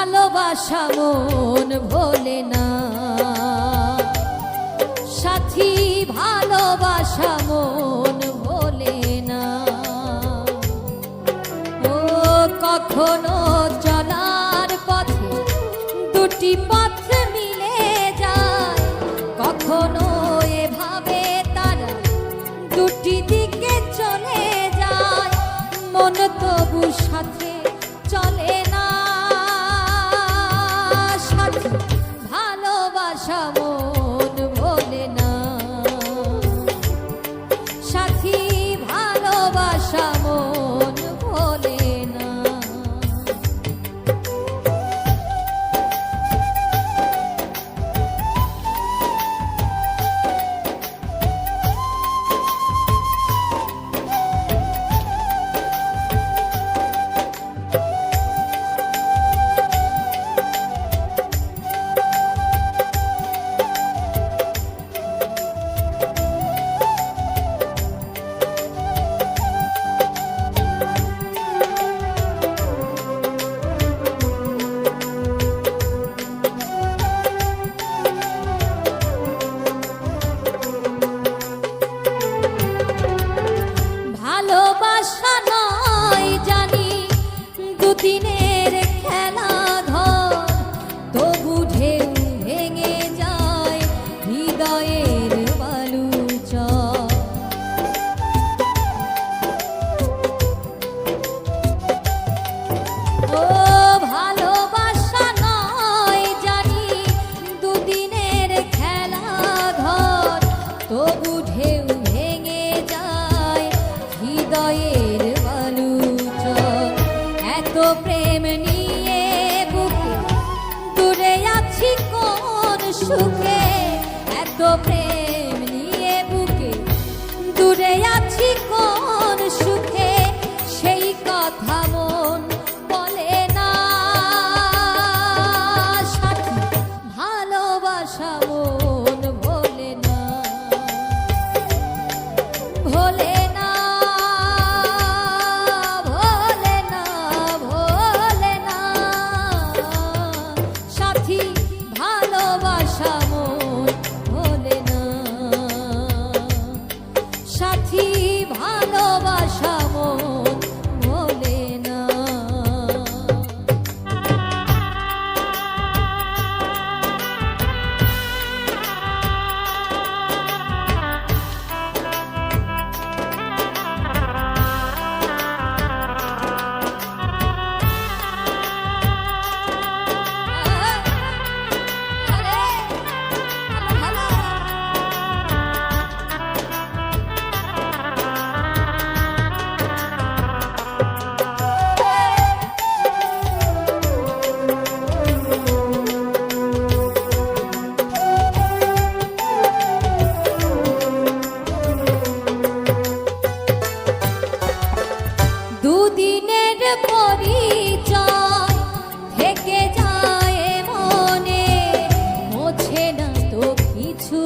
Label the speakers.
Speaker 1: ভালোবাসা মন ভোলে না, সাথী ভালোবাসা মন ভোলে না। ও কখনো চলার পথে দুটি পথ মিলে যায়, কখনো এভাবে তারা দুটি দিকে চলে যায়, মন তবু সাথে চলে না। সাথী ভালোবাসা মন ভোলে না, সাথী ভালোবাসা মন ভোলে না। ভালোবাসা নয় জানি দুদিনের খেলা ঘর, তবু ঢেউ ভেঙে যায় হৃদয়ের বালুচর। ও ভালোবাসা নয় জানি দুদিনের খেলা ঘর, তবু ঢেউ ভেঙে যায় হৃদয়ের বালুচর। এত প্রেম নিয়ে বুকে দূরে আছি কোন সুখে, এত প্রেম নিয়ে বুকে দূরে আছি কোন সুখে, সেই কথা মন বলে না। সাথী ভালোবাসা মন ভোলে না, ভোলে না, ভোলে না, ভোলে না। সাথী ভালোবাসা মন ভোলে না, সাথী ভালোবাসা মন ভোলে না। দুদিনের পরিচয় থেকে যায় মনে, মোছে না তো কিছু